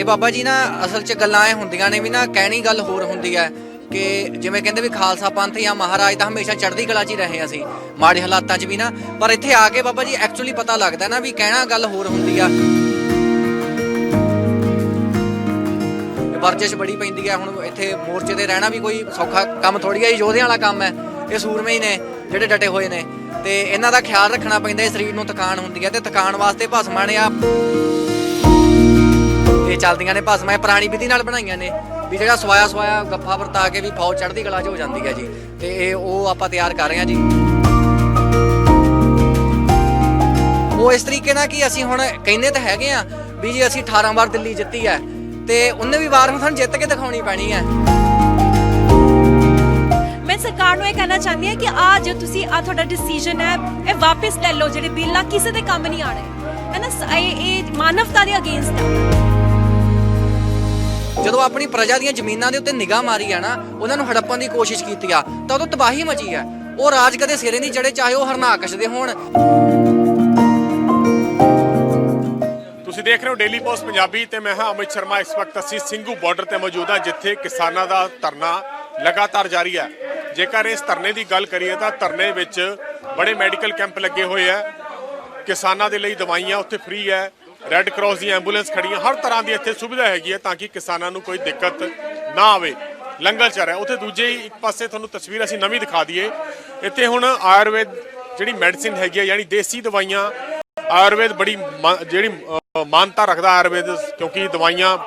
बाबा जी ना असल च गल्लां ਇਹ ਹੁੰਦੀਆਂ ਨੇ ਵੀ ਨਾ ਕਹਿਣੀ ਗੱਲ ਹੋਰ ਹੁੰਦੀ ਹੈ ਕਿ ਜਿਵੇਂ ਕਹਿੰਦੇ ਵੀ ਖਾਲਸਾ ਪੰਥ ਜਾਂ ਮਹਾਰਾਜ ਤਾਂ ਹਮੇਸ਼ਾ ਚੜ੍ਹਦੀ ਕਲਾ 'ਚ ਹੀ ਰਹੇ ਅਸੀਂ ਮਾੜੇ ਹਾਲਾਤਾਂ 'ਚ ਵੀ ਨਾ ਪਰ ਇੱਥੇ ਆ ਕੇ ਬਾਬਾ ਜੀ ਐਕਚੁਅਲੀ ਪਤਾ ਲੱਗਦਾ ਨਾ ਵੀ ਕਹਿਣਾ ਗੱਲ ਹੋਰ ਹੁੰਦੀ ਆ ਵਰਜਿਸ਼ ਬੜੀ ਪੈਂਦੀ ਹੈ ਹੁਣ ਇੱਥੇ ਮੋਰਚੇ ਤੇ ਰਹਿਣਾ ਵੀ ਕੋਈ ਸੌਖਾ ਕੰਮ ਥੋੜੀ ਹੈ ਯੋਧਿਆਂ ਵਾਲਾ ਕੰਮ ਹੈ ਇਹ ਸੂਰਮੇ ਹੀ ਨੇ ਜਿਹੜੇ ਡਟੇ ਹੋਏ ਨੇ ਤੇ ਇਹਨਾਂ ਦਾ ਖਿਆਲ ਰੱਖਣਾ ਪੈਂਦਾ ਹੈ ਸਰੀਰ ਨੂੰ ਥਕਾਨ ਹੁੰਦੀ ਹੈ ਤੇ ਥਕਾਨ ਵਾਸਤੇ ਭਸਮਾਂ ਨੇ ਆ ਇਹ ਚੱਲਦੀਆਂ ਨੇ ਭਸਮਾਂ ਪੁਰਾਣੀ ਵਿਧੀ ਨਾਲ ਬਣਾਈਆਂ ਨੇ ਵੀ ਜਿਹੜਾ ਸਵਾਇਆ ਗੱਫਾ ਵਰਤਾ ਕੇ ਵੀ ਫੌਜ ਚੜ੍ਹਦੀ ਕਲਾ 'ਚ ਹੋ ਜਾਂਦੀ ਹੈ ਜੀ ਤੇ ਇਹ ਉਹ ਆਪਾਂ ਤਿਆਰ ਕਰ ਰਹੇ ਹਾਂ ਜੀ ਉਹ ਇਸ ਤਰੀਕੇ ਨਾਲ ਕਿ ਅਸੀਂ ਹੁਣ ਕਹਿੰਦੇ ਤਾਂ ਹੈਗੇ ਆ ਵੀ ਜੀ ਅਸੀਂ 18 ਵਾਰ ਦਿੱਲੀ ਜਿੱਤੀ ਹੈ ਤੇ ਉਹਨੇ ਵੀ ਵਾਰ ਹੁਣ ਸਾਨੂੰ ਜਿੱਤ ਕੇ ਦਿਖਾਉਣੀ ਪੈਣੀ ਹੈ मैं सरकार ਨੂੰ ਇਹ ਕਹਿਣਾ ਚਾਹੁੰਦੀ ਹਾਂ ਕਿ ਆ ਜੋ ਤੁਸੀਂ ਆ ਤੁਹਾਡਾ ਡਿਸੀਜਨ ਹੈ ਇਹ ਵਾਪਸ ਲੈ ਲਓ ਜਿਹੜੇ ਬਿੱਲ ਆ ਕਿਸੇ ਦੇ ਕੰਮ ਨਹੀਂ ਆਣੇ ਹੈ ਨਾ ਇਹ ਮਾਨਵਤਾ ਦੇ ਅਗੇਂਸਟ ਆ ਜਦੋਂ ਆਪਣੀ ਪ੍ਰਜਾ ਦੀਆਂ ਜ਼ਮੀਨਾਂ ਦੇ ਉੱਤੇ ਨਿਗਾਹ ਮਾਰੀ ਆ ਨਾ ਉਹਨਾਂ ਨੂੰ ਹੜੱਪਣ ਦੀ ਕੋਸ਼ਿਸ਼ ਕੀਤੀ ਆ ਤਾਂ ਉਦੋਂ ਤਬਾਹੀ ਮਚੀ ਆ ਉਹ ਰਾਜ ਕਦੇ ਸਿਰੇ ਨਹੀਂ ਚੜੇ ਚਾਹੇ ਉਹ ਹਰਨਾਕਸ਼ ਦੇ ਹੋਣ ਤੁਸੀਂ ਦੇਖ ਰਹੇ ਹੋ ਡੇਲੀ ਪੋਸਟ ਪੰਜਾਬੀ ਤੇ ਮੈਂ ਹਾਂ ਅਮਿਤ ਸ਼ਰਮਾ ਇਸ ਵਕਤ ਅਸੀਂ ਸਿੰਘੂ ਬਾਰਡਰ ਤੇ ਮੌਜੂਦ ਹਾਂ ਜਿੱਥੇ ਕਿਸਾਨਾਂ ਦਾ ਧਰਨਾ ਲਗਾਤਾਰ ਜਾਰੀ ਹੈ ਜੇਕਰ ਇਸ ਧਰਨੇ ਦੀ ਗੱਲ ਕਰੀਏ ਤਾਂ ਧਰਨੇ ਵਿੱਚ ਬੜੇ ਮੈਡੀਕਲ ਕੈਂਪ ਲੱਗੇ ਹੋਏ ਆ ਕਿਸਾਨਾਂ ਦੇ ਲਈ ਦਵਾਈਆਂ ਉੱਥੇ ਫ੍ਰੀ ਹੈ ਰੈੱਡ ਕਰਾਸ ਦੀ ਐਂਬੂਲੈਂਸ ਖੜੀਆਂ ਹਰ ਤਰ੍ਹਾਂ ਦੀ ਇੱਥੇ ਸੁਵਿਧਾ ਹੈਗੀ ਹੈ ਤਾਂ ਕਿ ਕਿਸਾਨਾਂ ਨੂੰ ਕੋਈ ਦਿੱਕਤ ਨਾ ਆਵੇ ਲੰਗਰ ਚੱਲ ਰਿਹਾ ਉੱਥੇ ਦੂਜੇ ਇੱਕ ਪਾਸੇ ਤੁਹਾਨੂੰ ਤਸਵੀਰ ਅਸੀਂ ਨਵੀਂ ਦਿਖਾ ਦਈਏ ਇੱਥੇ ਹੁਣ ਆਯੁਰਵੇਦ ਜਿਹੜੀ ਮੈਡੀਸਿਨ ਹੈਗੀ ਹੈ ਯਾਨੀ ਦੇਸੀ ਦਵਾਈਆਂ ਆਯੁਰਵੇਦ ਬੜੀ ਜਿਹੜੀ ਮਾਨਤਾ ਰੱਖਦਾ ਆਯੁਰਵੇਦ ਕਿਉਂਕਿ ਦਵਾਈਆਂ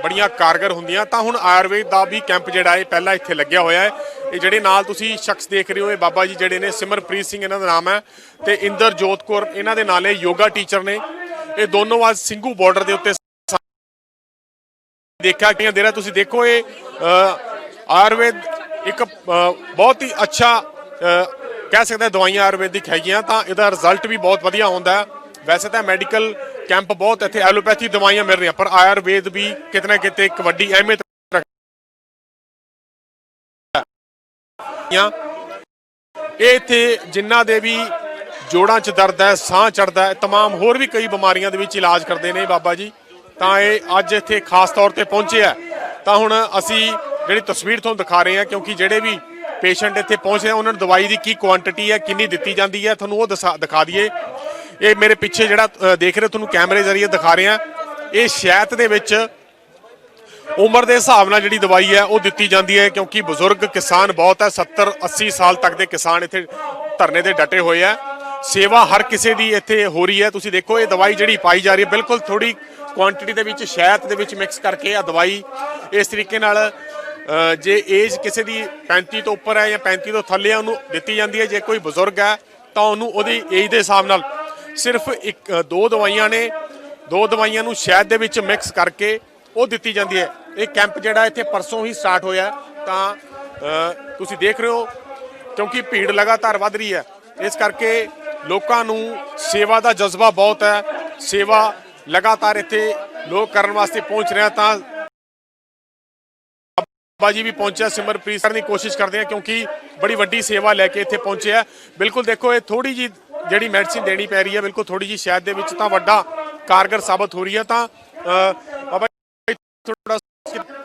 ਬੜੀਆਂ ਕਾਰਗਰ ਹੁੰਦੀਆਂ ਤਾਂ ਹੁਣ ਆਯੁਰਵੇਦ ਦਾ ਵੀ ਕੈਂਪ ਜਿਹੜਾ ਹੈ ਪਹਿਲਾਂ ਇੱਥੇ ਲੱਗਿਆ ਹੋਇਆ ਹੈ ਇਹ ਜਿਹੜੇ ਨਾਲ ਤੁਸੀਂ ਸ਼ਖਸ ਦੇਖ ਰਹੇ ਹੋ ਇਹ ਬਾਬਾ ਜੀ ਜਿਹੜੇ ਨੇ ਸਿਮਰਪ੍ਰੀਤ ਸਿੰਘ ਇਹਨਾਂ ਦਾ ਨਾਮ ਹੈ ਤੇ ਇੰਦਰਜੋਤ ਕੌਰ ਇਹਨਾਂ ਦੇ ਨਾਲ ਇਹ ਯੋਗਾ ਟੀਚਰ ਨੇ ਇਹ ਦੋਨੋਂ ਅੱਜ ਸਿੰਘੂ ਬਾਰਡਰ ਦੇ ਉੱਤੇ ਦੇਖਿਆ ਕਿ ਦੇਰਾ ਤੁਸੀਂ ਦੇਖੋ ਇਹ ਆਯੁਰਵੇਦ ਇੱਕ ਬਹੁਤ ਹੀ ਅੱਛਾ ਕਹਿ ਸਕਦੇ ਦਵਾਈਆਂ ਆਯੁਰਵੈਦਿਕ ਹੈਗੀਆਂ ਤਾਂ ਇਹਦਾ ਰਿਜ਼ਲਟ ਵੀ ਬਹੁਤ ਵਧੀਆ ਆਉਂਦਾ ਵੈਸੇ ਤਾਂ ਮੈਡੀਕਲ ਕੈਂਪ ਬਹੁਤ ਇੱਥੇ ਐਲੋਪੈਥੀ ਦਵਾਈਆਂ ਮਿਲ ਰਹੀਆਂ ਪਰ ਆਯੁਰਵੇਦ ਵੀ ਕਿਤੇ ਨਾ ਕਿਤੇ ਇੱਕ ਵੱਡੀ ਅਹਿਮੀਅਤ ਇਹ ਇੱਥੇ ਜਿਨ੍ਹਾਂ ਦੇ ਵੀ ਜੋੜਾਂ 'ਚ ਦਰਦ ਹੈ ਸਾਹ ਚੜਦਾ ਹੈ तमाम ਹੋਰ ਵੀ ਕਈ ਬਿਮਾਰੀਆਂ ਦੇ ਵਿੱਚ ਇਲਾਜ ਕਰਦੇ ਨੇ ਬਾਬਾ ਜੀ ਤਾਂ ਇਹ ਅੱਜ ਇੱਥੇ ਖਾਸ ਤੌਰ ਤੇ ਪਹੁੰਚੇ ਆ ਤਾਂ ਹੁਣ ਅਸੀਂ ਜਿਹੜੀ ਤਸਵੀਰ ਤੁਹਾਨੂੰ ਦਿਖਾ ਰਹੇ ਹਾਂ ਕਿਉਂਕਿ ਜਿਹੜੇ ਵੀ ਪੇਸ਼ੈਂਟ ਇੱਥੇ ਪਹੁੰਚੇ ਆ ਉਹਨਾਂ ਨੂੰ ਦਵਾਈ ਦੀ ਕੀ ਕੁਆਂਟੀਟੀ ਹੈ ਕਿੰਨੀ ਦਿੱਤੀ ਜਾਂਦੀ ਹੈ ਤੁਹਾਨੂੰ ਉਹ ਦਿਖਾ ਦਈਏ ਇਹ ਮੇਰੇ ਪਿੱਛੇ ਜਿਹੜਾ ਦੇਖ ਰਹੇ ਤੁਹਾਨੂੰ ਕੈਮਰੇ ਜ਼ਰੀਏ ਦਿਖਾ ਰਹੇ ਆ ਇਹ ਸ਼ਹਿਦ ਦੇ ਵਿੱਚ ਉਮਰ ਦੇ ਹਿਸਾਬ ਨਾਲ ਜਿਹੜੀ ਦਵਾਈ ਹੈ ਉਹ ਦਿੱਤੀ ਜਾਂਦੀ ਹੈ ਕਿਉਂਕਿ ਬਜ਼ੁਰਗ ਕਿਸਾਨ ਬਹੁਤ ਹੈ 70-80 ਸਾਲ ਤੱਕ ਦੇ ਕਿਸਾਨ ਇੱਥੇ ਧਰਨੇ ਤੇ ਡਟੇ ਹੋਏ ਆ ਸੇਵਾ ਹਰ ਕਿਸੇ ਦੀ ਇੱਥੇ ਹੋ ਰਹੀ ਹੈ ਤੁਸੀਂ ਦੇਖੋ ਇਹ ਦਵਾਈ ਜਿਹੜੀ ਪਾਈ ਜਾ ਰਹੀ ਹੈ ਬਿਲਕੁਲ ਥੋੜੀ ਕੁਆਂਟੀਟੀ ਦੇ ਵਿੱਚ ਸ਼ਹਿਦ ਦੇ ਵਿੱਚ ਮਿਕਸ ਕਰਕੇ ਆ ਦਵਾਈ ਇਸ ਤਰੀਕੇ ਨਾਲ ਜੇ ਏਜ ਕਿਸੇ ਦੀ 35 ਤੋਂ ਉੱਪਰ ਹੈ ਜਾਂ 35 ਤੋਂ ਥੱਲੇ ਹੈ ਉਹਨੂੰ ਦਿੱਤੀ ਜਾਂਦੀ ਹੈ ਜੇ ਕੋਈ ਬਜ਼ੁਰਗ ਹੈ ਤਾਂ ਉਹਨੂੰ ਉਹਦੀ ਏਜ ਦੇ ਹਿਸਾਬ ਨਾਲ ਸਿਰਫ ਦੋ ਦਵਾਈਆਂ ਨੇ ਦੋ ਦਵਾਈਆਂ ਨੂੰ ਸ਼ਹਿਦ ਦੇ ਵਿੱਚ ਮਿਕਸ ਕਰਕੇ ਉਹ ਦਿੱਤੀ ਜਾਂਦੀ ਹੈ ਇਹ ਕੈਂਪ ਜਿਹੜਾ ਇੱਥੇ ਪਰਸੋਂ ਹੀ ਸਟਾਰਟ ਹੋਇਆ ਤਾਂ ਤੁਸੀਂ ਦੇਖ ਰਹੇ ਹੋ ਕਿਉਂਕਿ ਭੀੜ ਲਗਾਤਾਰ ਵੱਧ ਰਹੀ ਹੈ ਇਸ ਕਰਕੇ ਲੋਕਾਂ ਨੂੰ ਸੇਵਾ ਦਾ ਜਜ਼ਬਾ ਬਹੁਤ ਹੈ ਸੇਵਾ ਲਗਾਤਾਰ ਇੱਥੇ ਲੋਕ ਕਰਨ ਵਾਸਤੇ ਪਹੁੰਚ ਰਹੇ ਤਾਂ ਬਾਬਾ ਜੀ ਵੀ ਪਹੁੰਚਿਆ ਸਿਮਰਪ੍ਰੀਤ ਕਰਨ ਦੀ ਕੋਸ਼ਿਸ਼ ਕਰਦੇ ਆ ਕਿਉਂਕਿ ਬੜੀ ਵੱਡੀ ਸੇਵਾ ਲੈ ਕੇ ਇੱਥੇ ਪਹੁੰਚੇ ਆ ਬਿਲਕੁਲ ਦੇਖੋ ਇਹ ਥੋੜੀ ਜੀ ਜਿਹੜੀ ਮੈਡੀਸਿਨ ਦੇਣੀ ਪੈ ਰਹੀ ਹੈ ਬਿਲਕੁਲ ਥੋੜੀ ਜੀ ਸ਼ਾਇਦ ਦੇ ਵਿੱਚ ਤਾਂ ਵੱਡਾ ਕਾਰਗਰ ਸਾਬਤ ਹੋ ਰਹੀ ਹੈ ਤਾਂ ਬਾਬਾ ਥੋੜਾ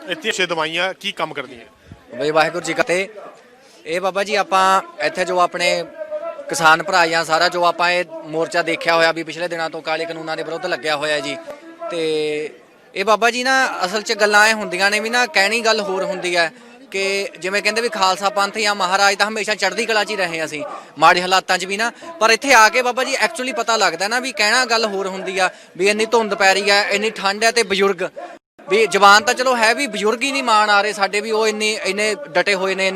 ਇੱਥੇ ਦਵਾਈਆਂ ਕੀ ਕੰਮ ਕਰਦੀਆਂ ਬਈ ਵਾਹਿਗੁਰੂ ਜੀ ਕਤੇ ਇਹ ਬਾਬਾ ਜੀ ਆਪਾਂ ਇੱਥੇ ਜੋ ਆਪਣੇ ਕਿਸਾਨ ਭਰਾ ਜਾਂ ਸਾਰਾ ਜੋ ਆਪਾਂ ਇਹ ਮੋਰਚਾ ਦੇਖਿਆ ਹੋਇਆ ਵੀ ਪਿਛਲੇ ਦਿਨਾਂ ਤੋਂ ਕਾਲੇ ਕਾਨੂੰਨਾਂ ਦੇ ਵਿਰੁੱਧ ਲੱਗਿਆ ਹੋਇਆ ਜੀ ਤੇ ਇਹ ਬਾਬਾ ਜੀ ਨਾ ਅਸਲ 'ਚ ਗੱਲਾਂ ਇਹ ਹੁੰਦੀਆਂ ਨੇ ਵੀ ਨਾ ਕਹਿਣੀ ਗੱਲ ਹੋਰ ਹੁੰਦੀ ਹੈ ਕਿ ਜਿਵੇਂ ਕਹਿੰਦੇ ਵੀ ਖਾਲਸਾ ਪੰਥ ਜਾਂ ਮਹਾਰਾਜ ਤਾਂ ਹਮੇਸ਼ਾ ਚੜ੍ਹਦੀ ਕਲਾ 'ਚ ਹੀ ਰਹੇ ਅਸੀਂ ਮਾੜੇ ਹਾਲਾਤਾਂ 'ਚ ਵੀ ਨਾ ਪਰ ਇੱਥੇ ਆ ਕੇ ਬਾਬਾ ਜੀ ਐਕਚੁਅਲੀ ਪਤਾ ਲੱਗਦਾ ਨਾ ਵੀ ਕਹਿਣਾ ਗੱਲ ਹੋਰ ਹੁੰਦੀ ਆ ਵੀ ਇੰਨੀ ਧੁੰਦ ਪੈ ਰਹੀ ਹੈ ਇੰਨੀ ਠੰਡ ਹੈ ਤੇ ਬਜ਼ੁਰਗ ਵੀ ਜਵਾਨ ਤਾਂ ਚਲੋ ਹੈ ਵੀ ਬਜ਼ੁਰਗ ਹੀ ਨਹੀਂ ਮਾਣ ਆ ਰਹੇ ਸਾਡੇ ਵੀ ਉਹ ਇੰਨੇ ਡਟੇ ਹੋਏ ਨੇ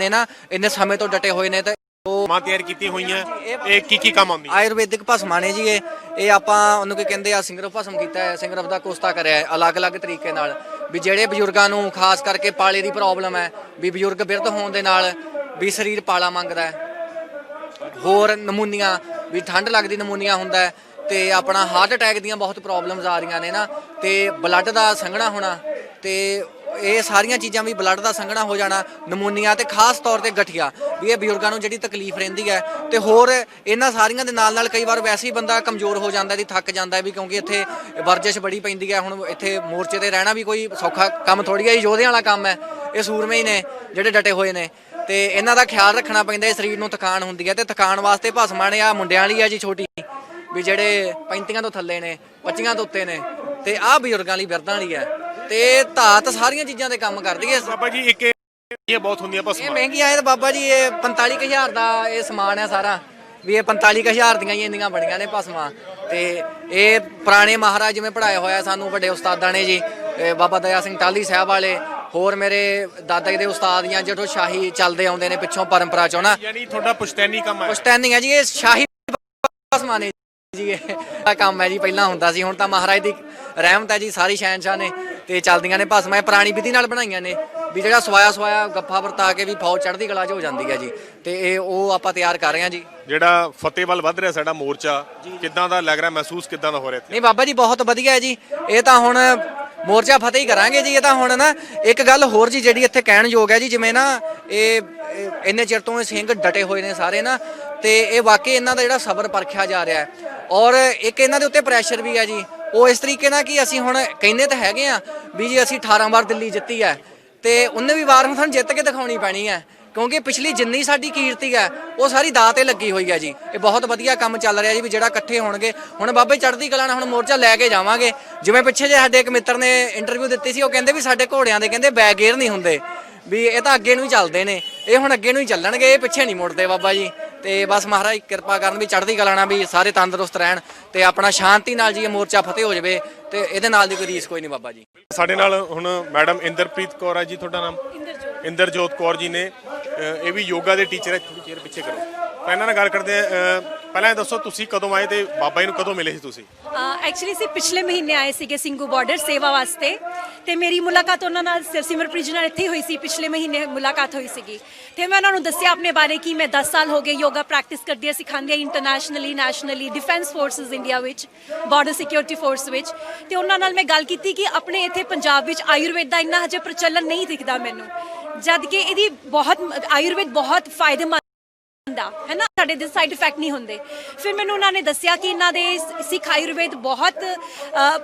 ਇੰਨੇ ਸਮੇਂ ਤੋਂ ਡਟੇ ਹੋਏ ਨੇ ਤੇ ਮਾਂ ਤਿਆਰ ਕੀਤੀ ਹੋਈਆਂ ਇਹ ਕੀ ਕੰਮ ਆਉਂਦੀ ਆਯੁਰਵੈਦਿਕ ਭਸਮਾਂ ਨੇ ਜੀ ਇਹ ਆਪਾਂ ਉਹਨੂੰ ਕੀ ਕਹਿੰਦੇ ਆ ਸਿੰਗਰਫ ਭਸਮ ਕੀਤਾ ਹੈ ਸਿੰਗਰਫ ਦਾ ਕੋਸਤਾ ਕਰਿਆ ਹੈ ਅਲੱਗ-ਅਲੱਗ ਤਰੀਕੇ ਨਾਲ ਵੀ ਜਿਹੜੇ ਬਜ਼ੁਰਗਾਂ ਨੂੰ ਖਾਸ ਕਰਕੇ ਪਾਲੇ ਦੀ ਪ੍ਰੋਬਲਮ ਹੈ ਵੀ ਬਜ਼ੁਰਗ ਬਿਰਧ ਹੋਣ ਦੇ ਨਾਲ ਵੀ ਸਰੀਰ ਪਾਲਾ ਮੰਗਦਾ ਹੈ ਹੋਰ ਨਮੂਨੀਆਂ ਵੀ ਠੰਡ ਲੱਗਦੀ ਨਮੂਨੀਆ ਹੁੰਦਾ ਤੇ ਆਪਣਾ ਹਾਰਟ ਅਟੈਕ ਦੀਆਂ ਬਹੁਤ ਪ੍ਰੋਬਲਮਸ ਆ ਰਹੀਆਂ ਨੇ ਨਾ ਤੇ ਬਲੱਡ ਦਾ ਸੰਘਣਾ ਹੋਣਾ ਤੇ ਇਹ ਸਾਰੀਆਂ ਚੀਜ਼ਾਂ ਵੀ ਬਲੱਡ ਦਾ ਸੰਘਣਾ ਹੋ ਜਾਣਾ, ਨਮੂਨੀਆ ਤੇ ਖਾਸ ਤੌਰ ਤੇ ਗਠੀਆ ਵੀ ਇਹ ਬਜ਼ੁਰਗਾਂ ਨੂੰ ਜਿਹੜੀ ਤਕਲੀਫ ਰਹਿੰਦੀ ਹੈ। ਤੇ ਹੋਰ ਇਹਨਾਂ ਸਾਰੀਆਂ ਦੇ ਨਾਲ ਕਈ ਵਾਰ ਵੈਸੇ ਹੀ ਬੰਦਾ ਕਮਜ਼ੋਰ ਹੋ ਜਾਂਦਾ ਜੀ, ਥੱਕ ਜਾਂਦਾ ਵੀ, ਕਿਉਂਕਿ ਇੱਥੇ ਵਰਜਿਸ਼ ਬੜੀ ਪੈਂਦੀ ਹੈ। ਹੁਣ ਇੱਥੇ ਮੋਰਚੇ ਤੇ ਰਹਿਣਾ ਵੀ ਕੋਈ ਸੌਖਾ ਕੰਮ ਥੋੜੀ ਹੈ, ਯੋਧਿਆਂ ਵਾਲਾ ਕੰਮ ਹੈ। ਇਹ ਸੂਰਮੇ ਹੀ ਨੇ ਜਿਹੜੇ ਡਟੇ ਹੋਏ ਨੇ ਤੇ ਇਹਨਾਂ ਦਾ ਖਿਆਲ ਰੱਖਣਾ ਪੈਂਦਾ ਹੈ। ਸਰੀਰ ਨੂੰ ਥਕਾਨ ਹੁੰਦੀ ਹੈ ਤੇ ਥਕਾਨ ਵਾਸਤੇ ਭਸਮਾਂ ਨੇ ਆ ਮੁੰਡਿਆਂ ਵਾਲੀ ਆ ਜੀ ਛੋਟੀ, ਵੀ ਜਿਹੜੇ 35 ਤੋਂ ਥੱਲੇ ਨੇ, 25 ਤੋਂ ਉੱਤੇ ਨੇ, ਤੇ ਆਹ ਬਜ਼ੁਰਗਾਂ ਲਈ ਬਿਰਧਾਂ ਵਾਲੀ ਹੈ। ਤੇ ਧਾਤ ਸਾਰੀਆਂ ਚੀਜ਼ਾਂ ਤੇ ਕੰਮ ਕਰਦੀ ਹੈ ਬਾਬਾ ਜੀ। ਇੱਕ ਇਹ ਬਹੁਤ ਹੁੰਦੀਆਂ ਇਹ ਭਸਮਾਂ, ਮਹਿੰਗੀਆਂ ਹੈ ਤੇ ਬਾਬਾ ਜੀ ਇਹ 45,000 ਦਾ ਇਹ ਸਮਾਨ ਹੈ ਸਾਰਾ, ਵੀ ਇਹ 45,000 ਦੀਆਂ ਹੀ ਇੰਨੀਆਂ ਬਣੀਆਂ ਨੇ ਭਸਮਾਂ। ਤੇ ਇਹ ਪੁਰਾਣੇ ਮਹਾਰਾਜ ਜਿਵੇਂ ਪੜਾਇਆ ਹੋਇਆ ਸਾਨੂੰ ਵੱਡੇ ਉਸਤਾਦਾਂ ਨੇ ਜੀ, ਬਾਬਾ ਦਇਆ ਸਿੰਘ ਟਾਹਲੀ ਸਾਹਿਬ ਵਾਲੇ, ਹੋਰ ਮੇਰੇ ਦਾਦਾ ਜੀ ਦੇ ਉਸਤਾਦ ਜਾਂ ਜਦੋਂ ਸ਼ਾਹੀ ਚੱਲਦੇ ਆਉਂਦੇ ਨੇ ਪਿੱਛੋਂ ਪਰੰਪਰਾ ਚੋਂ ਨਾ, ਯਾਨੀ ਤੁਹਾਡਾ ਪੁਸ਼ਤੈਨੀ ਕੰਮ ਹੈ। ਪੁਸ਼ਤੈਨੀ ਹੈ ਜੀ, ਇਹ ਸ਼ਾਹੀ ਭਸਮਾਂ ਨੇ ਜੀ, ਇਹ ਕੰਮ ਹੈ ਜੀ। ਪਹਿਲਾਂ ਹੁੰਦਾ ਸੀ, ਹੁਣ ਤਾਂ ਮਹਾਰਾਜ ਦੀ ਰਹਿਮਤ ਹੈ ਜੀ, ਸਾਰੀ ਸ਼ਹਿਨਸ਼ਾਹ ਨੇ ਤੇ ਚੱਲਦੀਆਂ ਨੇ ਭਸਮਾਂ। ਇਹ ਪੁਰਾਣੀ ਵਿਧੀ ਨਾਲ ਬਣਾਈਆਂ ਨੇ ਵੀ ਜਿਹੜਾ ਸਵਾਇਆ ਗੱਫਾ ਵਰਤਾ ਕੇ ਵੀ ਫੌਜ ਚੜ੍ਹਦੀ ਕਲਾ 'ਚ ਹੋ ਜਾਂਦੀ ਹੈ ਜੀ। ਤੇ ਇਹ ਉਹ ਆਪਾਂ ਤਿਆਰ ਕਰ ਰਹੇ ਹਾਂ ਜੀ। ਜਿਹੜਾ ਫਤਿਹ ਵੱਲ ਵੱਧ ਰਿਹਾ ਸਾਡਾ ਮੋਰਚਾ, ਕਿੱਦਾਂ ਦਾ ਲੱਗ ਰਿਹਾ, ਮਹਿਸੂਸ ਕਿੱਦਾਂ ਦਾ ਹੋ ਰਿਹਾ ਇੱਥੇ? ਨਹੀਂ ਬਾਬਾ ਜੀ ਬਹੁਤ ਵਧੀਆ ਹੈ ਜੀ। ਇਹ ਤਾਂ ਹੁਣ ਮੋਰਚਾ ਫਤਿਹ ਹੀ ਕਰਾਂਗੇ ਜੀ। ਇਹ ਤਾਂ ਹੁਣ ਨਾ ਇੱਕ ਗੱਲ ਹੋਰ ਜੀ ਜਿਹੜੀ ਇੱਥੇ ਕਹਿਣ ਯੋਗ ਹੈ ਜੀ, ਜਿਵੇਂ ਨਾ ਇਹ ਇੰਨੇ ਚਿਰ ਤੋਂ ਇਹ ਸਿੰਘ ਡਟੇ ਹੋਏ ਨੇ ਸਾਰੇ ਨਾ, ਤੇ ਇਹ ਵਾਕਈ ਇਹਨਾਂ ਦਾ ਜਿਹੜਾ ਸਬਰ ਪਰਖਿਆ ਜਾ ਰਿਹਾ ਹੈ। ਔਰ ਇੱਕ ਇਹਨਾਂ ਦੇ ਉੱਤੇ ਪ੍ਰੈਸ਼ਰ ਵੀ ਹੈ ਜੀ, ਉਹ ਇਸ ਤਰੀਕੇ ਨਾਲ ਕਿ ਅਸੀਂ ਹੁਣ ਕਹਿੰਦੇ ਤਾਂ ਹੈਗੇ ਆ ਵੀ ਜੀ ਅਸੀਂ 18 ਵਾਰ ਦਿੱਲੀ ਜਿੱਤੀ ਹੈ, ਤੇ 19ਵੀਂ ਵਾਰ ਹੁਣ ਸਾਨੂੰ ਜਿੱਤ ਕੇ ਦਿਖਾਉਣੀ ਪੈਣੀ ਹੈ, ਕਿਉਂਕਿ ਪਿਛਲੀ ਜਿੰਨੀ ਸਾਡੀ ਕੀਰਤੀ ਹੈ ਉਹ ਸਾਰੀ ਦਾਅ ਤੇ ਲੱਗੀ ਹੋਈ ਹੈ ਜੀ। ਇਹ ਬਹੁਤ ਵਧੀਆ ਕੰਮ ਚੱਲ ਰਿਹਾ ਜੀ, ਵੀ ਜਿਹੜਾ ਇਕੱਠੇ ਹੋਣਗੇ। ਹੁਣ ਬਾਬੇ ਚੜ੍ਹਦੀ ਕਲਾ ਨਾਲ ਹੁਣ ਮੋਰਚਾ ਲੈ ਕੇ ਜਾਵਾਂਗੇ। ਜਿਵੇਂ ਪਿੱਛੇ ਜੇ ਸਾਡੇ ਇੱਕ ਮਿੱਤਰ ਨੇ ਇੰਟਰਵਿਊ ਦਿੱਤੀ ਸੀ, ਉਹ ਕਹਿੰਦੇ ਵੀ ਸਾਡੇ ਘੋੜਿਆਂ ਦੇ ਕਹਿੰਦੇ ਬੈਕ ਗੇਅਰ ਨਹੀਂ ਹੁੰਦੇ, ਵੀ ਇਹ ਤਾਂ ਅੱਗੇ ਨੂੰ ਹੀ ਚੱਲਦੇ ਨੇ। ਇਹ ਹੁਣ ਅੱਗੇ ਨੂੰ ਹੀ ਚੱਲਣਗੇ, ਇਹ ਪਿੱਛੇ ਨਹੀਂ ਮੁੜਦੇ ਬਾਬਾ ਜੀ। ਤੇ ਬਸ ਮਹਾਰਾਜ ਕਿਰਪਾ ਕਰਨ ਵੀ ਚੜ੍ਹਦੀ ਕਲਾ ਨਾਲ ਵੀ ਸਾਰੇ ਤੰਦਰੁਸਤ ਰਹਿਣ ਤੇ ਆਪਣਾ ਸ਼ਾਂਤੀ ਨਾਲ ਜੀ ਇਹ ਮੋਰਚਾ ਫਤਿਹ ਹੋ ਜਾਵੇ, ਤੇ ਇਹਦੇ ਨਾਲ ਦੀ ਕੋਈ ਰੀਸ ਕੋਈ ਨਹੀਂ ਬਾਬਾ ਜੀ। ਸਾਡੇ ਨਾਲ ਹੁਣ ਮੈਡਮ ਇੰਦਰਪ੍ਰੀਤ ਕੌਰ ਹੈ ਜੀ, ਤੁਹਾਡਾ ਨਾਮ? ਇੰਦਰਜੋਤ ਕੌਰ ਜੀ ਨੇ, ਇਹ ਵੀ ਯੋਗਾ ਦੇ ਟੀਚਰ ਹੈ। ਥੋੜੀ ਚੇਰ ਪਿੱਛੇ ਕਰੋ, ਤਾਂ ਇਹਨਾਂ ਨਾਲ ਗੱਲ ਕਰਦੇ ਆ। ਪਹਿਲਾਂ ਇਹ ਦੱਸੋ ਤੁਸੀਂ ਕਦੋਂ ਆਏ ਤੇ ਬਾਬਾ ਜੀ ਨੂੰ ਕਦੋਂ ਮਿਲੇ ਸੀ ਤੁਸੀਂ? ਐਕਚੁਅਲੀ ਅਸੀਂ ਪਿਛਲੇ ਮਹੀਨੇ ਆਏ ਸੀਗੇ ਸਿੰਘੂ ਬਾਰਡਰ ਸੇਵਾ ਵਾਸਤੇ, ਤੇ ਮੇਰੀ ਮੁਲਾਕਾਤ ਉਹਨਾਂ ਨਾਲ ਸਿਮਰਪ੍ਰੀਤ ਜੀ ਨਾਲ ਇੱਥੇ ਹੋਈ ਸੀ। ਪਿਛਲੇ ਮਹੀਨੇ ਮੁਲਾਕਾਤ ਹੋਈ ਸੀਗੀ, ਤੇ ਮੈਂ ਉਹਨਾਂ ਨੂੰ ਦੱਸਿਆ ਆਪਣੇ ਬਾਰੇ ਕਿ ਮੈਂ 10 ਸਾਲ ਹੋ ਗਏ ਯੋਗਾ ਪ੍ਰੈਕਟਿਸ ਕਰਦੀ ਹਾਂ, ਸਿਖਾਉਂਦੀ ਹਾਂ internationally, nationally, defence forces India ਵਿੱਚ, ਬਾਰਡਰ ਸਿਕਿਉਰਿਟੀ ਫੋਰਸ ਵਿੱਚ। ਤੇ ਉਹਨਾਂ ਨਾਲ ਮੈਂ ਗੱਲ ਕੀਤੀ ਕਿ ਆਪਣੇ ਇੱਥੇ ਪੰਜਾਬ ਵਿੱਚ ਆਯੁਰਵੇਦ ਦਾ ਇੰਨਾ ਹਜੇ ਪ੍ਰਚਲਨ ਨਹੀਂ ਦਿਖਦਾ ਮੈਨੂੰ, ਜਦ ਕਿ ਇਹਦੀ ਆਯੁਰਵੇਦ ਬਹੁਤ ਫਾਇਦੇਮੰਦ ਹੈ ਨਾ, ਸਾਡੇ ਦੇ ਸਾਈਡ ਇਫੈਕਟ ਨਹੀਂ ਹੁੰਦੇ। ਫਿਰ ਮੈਨੂੰ ਉਹਨਾਂ ਨੇ ਦੱਸਿਆ ਕਿ ਇਹਨਾਂ ਦੇ ਸਿੱਖ ਆਯੁਰਵੇਦ ਬਹੁਤ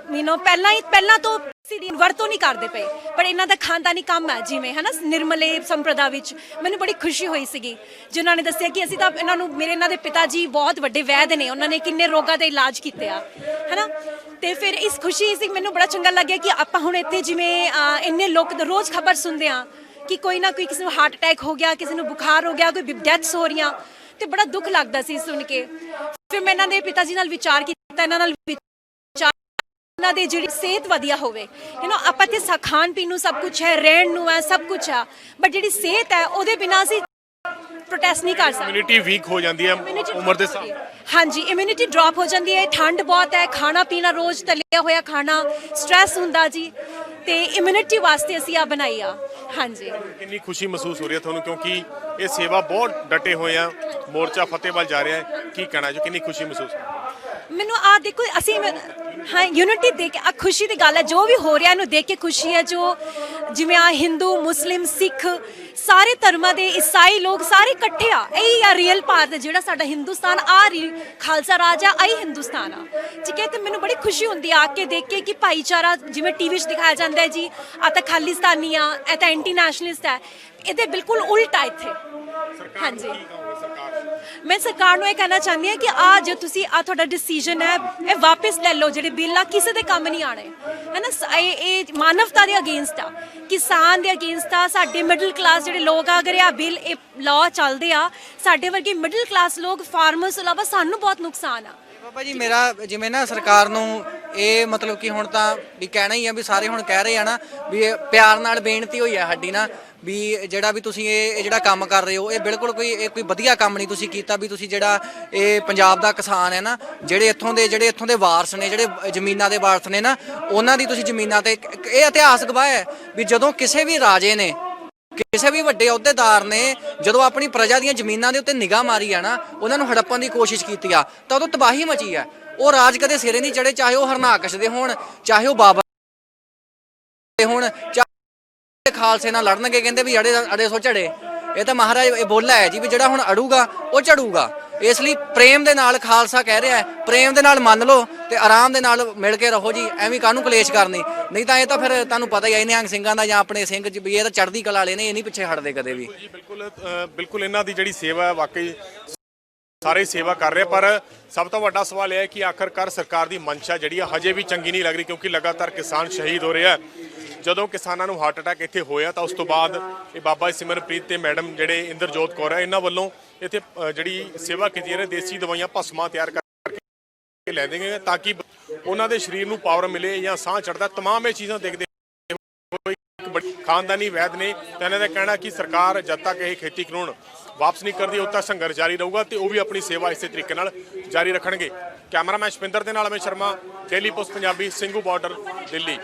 ਪਹਿਲਾਂ ਤੋਂ ਦੀ ਵਰਤੋਂ ਨਹੀਂ ਕਰਦੇ ਪਏ, ਪਰ ਇਹਨਾਂ ਦਾ ਖਾਨਦਾਨੀ ਕੰਮ ਹੈ, ਜਿਵੇਂ ਹੈ ਨਾ ਨਿਰਮਲੇ ਸੰਪਰਦਾ ਵਿੱਚ। ਮੈਨੂੰ ਬੜੀ ਖੁਸ਼ੀ ਹੋਈ ਸੀਗੀ ਜਿਨ੍ਹਾਂ ਨੇ ਦੱਸਿਆ ਕਿ ਅਸੀਂ ਤਾਂ ਇਹਨਾਂ ਦੇ ਪਿਤਾ ਜੀ ਬਹੁਤ ਵੱਡੇ ਵੈਦ ਨੇ, ਉਹਨਾਂ ਨੇ ਕਿੰਨੇ ਰੋਗਾਂ ਦੇ ਇਲਾਜ ਕੀਤੇ ਆ, ਹੈ ਨਾ। ਤੇ ਫਿਰ ਇਸ ਖੁਸ਼ੀ ਸੀ, ਮੈਨੂੰ ਬੜਾ ਚੰਗਾ ਲੱਗਿਆ ਕਿ ਆਪਾਂ ਹੁਣ ਇੱਥੇ ਜਿਵੇਂ ਇੰਨੇ ਲੋਕ ਰੋਜ਼ ਖਬਰ ਸੁਣਦੇ ਆ ਕਿ ਕੋਈ ਨਾ ਕੋਈ, ਕਿਸੇ ਨੂੰ ਹਾਰਟ ਅਟੈਕ ਹੋ ਗਿਆ, ਕਿਸੇ ਨੂੰ ਬੁਖਾਰ ਹੋ ਗਿਆ, ਕੋਈ ਡੈਥਸ ਹੋ ਰਹੀਆਂ, ਤੇ ਬੜਾ ਦੁੱਖ ਲੱਗਦਾ ਸੀ ਸੁਣ ਕੇ। ਫਿਰ ਮੈਂ ਇਹਨਾਂ ਦੇ ਪਿਤਾ ਜੀ ਨਾਲ ਵਿਚਾਰ ਕੀਤਾ, ਇਹਨਾਂ ਨਾਲ ਉਹਨਾਂ ਦੀ ਜਿਹੜੀ ਸਿਹਤ ਵਧੀਆ ਹੋਵੇ, ਆਪਾਂ ਇੱਥੇ ਖਾਣ ਪੀਣ ਨੂੰ ਸਭ ਕੁਝ ਹੈ, ਰਹਿਣ ਨੂੰ ਹੈ, ਸਭ ਕੁਝ ਆ, ਬਟ ਜਿਹੜੀ ਸਿਹਤ ਹੈ ਉਹਦੇ ਬਿਨਾਂ ਅਸੀਂ ਪ੍ਰੋਟੈਸਟ ਨਹੀਂ ਕਰ ਸਕਦੇ। ਇਮਿਊਨਿਟੀ ਵੀਕ ਹੋ ਜਾਂਦੀ ਹੈ ਉਮਰ ਦੇ ਹਿਸਾਬ। ਹਾਂਜੀ, ਇਮਿਊਨਿਟੀ ਡ੍ਰੌਪ ਹੋ ਜਾਂਦੀ ਹੈ, ਠੰਡ ਬਹੁਤ ਹੈ, ਖਾਣਾ ਪੀਣਾ ਰੋਜ਼ ਤਲਿਆ ਹੋਇਆ ਖਾਣਾ, ਸਟ੍ਰੈਸ ਹੁੰਦਾ ਜੀ, ਤੇ ਇਮਿਊਨਿਟੀ ਵਾਸਤੇ ਅਸੀਂ ਆ ਬਣਾਈ ਆ। ਹਾਂਜੀ, ਕਿੰਨੀ ਖੁਸ਼ੀ ਮਹਿਸੂਸ ਹੋ ਰਹੀ ਹੈ ਤੁਹਾਨੂੰ, ਕਿਉਂਕਿ ਇਹ ਸੇਵਾ ਬਹੁਤ ਡਟੇ ਹੋਏ ਆ, ਮੋਰਚਾ ਫਤਿਹ ਵੱਲ ਜਾ ਰਿਹਾ ਹੈ, ਕੀ ਕਹਿਣਾ ਜੋ, ਕਿੰਨੀ ਖੁਸ਼ੀ ਮਹਿਸੂਸ? ਮੈਨੂੰ ਦੇਖੋ ਅਸੀਂ ਹਾਂ ਯੂਨਿਟੀ ਦੇਖ ਕੇ ਖੁਸ਼ੀ ਦੀ ਗੱਲ ਹੈ, ਜੋ ਵੀ ਹੋ ਰਿਹਾ ਇਹਨੂੰ ਦੇਖ ਕੇ ਖੁਸ਼ੀ ਹੈ। ਜੋ ਜਿਵੇਂ ਹਿੰਦੂ, ਮੁਸਲਿਮ, ਸਿੱਖ, ਸਾਰੇ ਧਰਮਾਂ ਦੇ, ਈਸਾਈ ਲੋਕ ਸਾਰੇ ਇਕੱਠੇ ਆ। ਇਹੀ ਆ ਰੀਅਲ ਭਾਰਤ, ਜਿਹੜਾ ਸਾਡਾ ਹਿੰਦੁਸਤਾਨ ਖਾਲਸਾ ਰਾਜ ਆ, ਆਹੀ ਹਿੰਦੁਸਤਾਨ ਆ, ਠੀਕ ਹੈ। ਤੇ ਮੈਨੂੰ ਬੜੀ ਖੁਸ਼ੀ ਹੁੰਦੀ ਆ ਕੇ ਦੇਖ ਕੇ ਕਿ ਭਾਈਚਾਰਾ ਜਿਵੇਂ ਟੀਵੀ 'ਚ ਦਿਖਾਇਆ ਜਾਂਦਾ ਹੈ ਜੀ, ਆ ਤਾਂ ਖਾਲਿਸਤਾਨੀ ਆ, ਇਹ ਤਾਂ ਐਂਟੀ ਨੈਸ਼ਨਲਿਸਟ ਹੈ, ਇਹਦੇ ਬਿਲਕੁਲ ਉਲਟਾ ਇੱਥੇ। ਹਾਂਜੀ, ਮੈਂ ਸਰਕਾਰ ਨੂੰ ਇਹ ਕਹਿਣਾ ਚਾਹੁੰਦੀ ਹਾਂ ਕਿ ਜੋ ਤੁਸੀਂ ਤੁਹਾਡਾ ਡਿਸੀਜਨ ਹੈ, ਇਹ ਵਾਪਸ ਲੈ ਲਓ। ਜਿਹੜੇ ਬਿੱਲ ਆ ਕਿਸੇ ਦੇ ਕੰਮ ਨਹੀਂ ਆਣੇ, ਹੈ ਨਾ। ਇਹ ਮਾਨਵਤਾ ਦੇ ਅਗੇਂਸਟ ਆ, ਕਿਸਾਨ ਦੇ ਅਗੇਂਸਟ ਆ, ਸਾਡੇ ਮਿਡਲ ਕਲਾਸ ਜਿਹੜੇ ਲੋਕ ਆ। ਅਗਰ ਇਹ ਬਿੱਲ, ਇਹ ਲਾਅ ਚੱਲਦੇ ਆ, ਸਾਡੇ ਵਰਗੇ ਮਿਡਲ ਕਲਾਸ ਲੋਕ, ਫਾਰਮਰਸ ਤੋਂ ਇਲਾਵਾ ਸਾਨੂੰ ਬਹੁਤ ਨੁਕਸਾਨ ਆ। ਬਾਬਾ ਜੀ ਮੇਰਾ ਜਿਵੇਂ ਨਾ ਸਰਕਾਰ ਨੂੰ ਇਹ ਮਤਲਬ ਕਿ ਹੁਣ ਤਾਂ ਵੀ ਕਹਿਣਾ ਹੀ ਆ, ਵੀ ਸਾਰੇ ਹੁਣ ਕਹਿ ਰਹੇ ਆ ਨਾ, ਵੀ ਇਹ ਪਿਆਰ ਨਾਲ ਬੇਨਤੀ ਹੋਈ ਆ ਸਾਡੀ ਨਾ, ਵੀ ਜਿਹੜਾ ਵੀ ਤੁਸੀਂ ਇਹ ਜਿਹੜਾ ਕੰਮ ਕਰ ਰਹੇ ਹੋ, ਇਹ ਬਿਲਕੁਲ ਕੋਈ ਵਧੀਆ ਕੰਮ ਨਹੀਂ ਤੁਸੀਂ ਕੀਤਾ। ਵੀ ਤੁਸੀਂ ਜਿਹੜਾ ਇਹ ਪੰਜਾਬ ਦਾ ਕਿਸਾਨ ਹੈ ਨਾ, ਜਿਹੜੇ ਇੱਥੋਂ ਦੇ ਵਾਰਸ ਨੇ, ਜਿਹੜੇ ਜ਼ਮੀਨਾਂ ਦੇ ਵਾਰਸ ਨੇ ਨਾ, ਉਹਨਾਂ ਦੀ ਤੁਸੀਂ ਜ਼ਮੀਨਾਂ ਤੇ, ਇਹ ਇਤਿਹਾਸ ਗਵਾਹ ਹੈ ਵੀ ਜਦੋਂ ਕਿਸੇ ਵੀ ਰਾਜੇ ਨੇ, ਕਿਸੇ ਵੀ ਵੱਡੇ ਅਹੁਦੇਦਾਰ ਨੇ ਜਦੋਂ ਆਪਣੀ ਪ੍ਰਜਾ ਦੀਆਂ ਜ਼ਮੀਨਾਂ ਦੇ ਉੱਤੇ ਨਿਗਾਹ ਮਾਰੀ ਆ ਨਾ, ਉਹਨਾਂ ਨੂੰ ਹੜੱਪਣ ਦੀ ਕੋਸ਼ਿਸ਼ ਕੀਤੀ ਆ, ਤਾਂ ਉਦੋਂ ਤਬਾਹੀ ਮਚੀ ਆ। ਉਹ ਰਾਜ ਕਦੇ ਸਿਰੇ ਨਹੀਂ ਚੜੇ, ਚਾਹੇ ਉਹ ਹਰਨਾਕਸ਼ ਦੇ ਹੋਣ, ਚਾਹੇ ਉਹ ਬਾਬਰ ਦੇ ਹੋਣ, ਖਾਲਸੇ ਨਾਲ ਲੜਨਗੇ, ਕਹਿੰਦੇ ਵੀ ਅੜੇ ਸੋ ਝੜੇ। ਇਹ ਤਾਂ ਮਹਾਰਾਜ ਇਹ ਬੋਲਾ ਹੈ ਜੀ ਵੀ ਜਿਹੜਾ ਹੁਣ ਅੜੂਗਾ ਉਹ ਝੜੂਗਾ। ਇਸ ਲਈ ਪ੍ਰੇਮ ਦੇ ਨਾਲ ਖਾਲਸਾ ਕਹਿ ਰਿਹਾ ਹੈ, ਪ੍ਰੇਮ ਦੇ ਨਾਲ ਮੰਨ ਲਓ ਤੇ ਆਰਾਮ ਦੇ ਨਾਲ ਮਿਲ ਕੇ ਰਹੋ ਜੀ। ਐਵੇਂ ਕਾਹਨੂੰ ਕਲੇਸ਼ ਕਰਨੀ, ਨਹੀਂ ਤਾਂ ਇਹ ਤਾਂ ਫਿਰ ਤੁਹਾਨੂੰ ਪਤਾ ਹੀ ਹੈ ਨਿਹੰਗ ਸਿੰਘਾਂ ਦਾ ਜਾਂ ਆਪਣੇ ਸਿੰਘ ਜੀ ਵੀ ਇਹ ਤਾਂ ਚੜ੍ਹਦੀ ਕਲਾ ਵਾਲੇ ਨੇ, ਇਹ ਨਹੀਂ ਪਿੱਛੇ ਹਟਦੇ ਕਦੇ ਵੀ। ਜੀ ਬਿਲਕੁਲ ਇਹਨਾਂ ਦੀ ਜਿਹੜੀ ਸੇਵਾ ਹੈ ਵਾਕਈ ਸਾਰੇ ਸੇਵਾ ਕਰ ਰਹੇ, ਪਰ ਸਭ ਤੋਂ ਵੱਡਾ ਸਵਾਲ ਇਹ ਹੈ ਕਿ ਆਖਰਕਾਰ ਸਰਕਾਰ ਦੀ ਮਨਸ਼ਾ ਜਿਹੜੀ ਆ ਹਜੇ ਵੀ ਚੰਗੀ ਨਹੀਂ ਲੱਗ ਰਹੀ, ਕਿਉਂਕਿ ਲਗਾਤਾਰ ਕਿਸਾਨ ਸ਼ਹੀਦ ਹੋ ਰਹੇ ਆ। ਜਦੋਂ ਕਿਸਾਨਾਂ ਨੂੰ ਹਾਰਟ ਅਟੈਕ ਇੱਥੇ ਹੋਇਆ ਤਾਂ ਉਸ ਤੋਂ ਬਾਅਦ ਇਹ ਬਾਬਾ ਸਿਮਰਪ੍ਰੀਤ ਤੇ ਮੈਡਮ ਜਿਹੜੇ ਇੰਦਰਜੋਤ ਕੌਰ ਹੈ, ਇਹਨਾਂ ਵੱਲੋਂ ਇੱਥੇ ਜਿਹੜੀ ਸੇਵਾ ਕੀਤੀ ਨੇ, ਦੇਸੀ ਦਵਾਈਆਂ ਭਸਮਾਂ ਤਿਆਰ ਕਰਕੇ ਲੈ ਦੇਣਗੇ ਤਾਂ ਕਿ ਉਹਨਾਂ ਦੇ ਸਰੀਰ ਨੂੰ ਪਾਵਰ ਮਿਲੇ ਜਾਂ ਸਾਹ ਚੜਦਾ। ਤਮਾਮ ਇਹ ਚੀਜ਼ਾਂ ਦੇਖਦੇ ਹੋਏ ਇੱਕ ਬੜੀ ਖਾਨਦਾਨੀ ਵੈਦ ਨੇ ਤਾਂ ਇਹਨਾਂ ਦਾ ਕਹਿਣਾ ਕਿ ਸਰਕਾਰ ਜਦ ਤੱਕ ਇਹ ਖੇਤੀ ਕਾਨੂੰਨ ਵਾਪਸ ਨਹੀਂ ਕਰਦੀ ਉਦੋਂ ਤੱਕ ਸੰਘਰਸ਼ ਜਾਰੀ ਰਹੂਗਾ ਤੇ ਉਹ ਵੀ ਆਪਣੀ ਸੇਵਾ ਇਸੇ ਤਰੀਕੇ ਨਾਲ ਜਾਰੀ ਰੱਖਣਗੇ। ਕੈਮਰਾਮੈਨ ਸ਼ਪਿੰਦਰ ਦੇ ਨਾਲ Amit Sharma, daily post Punjabi, Singhu border, Delhi.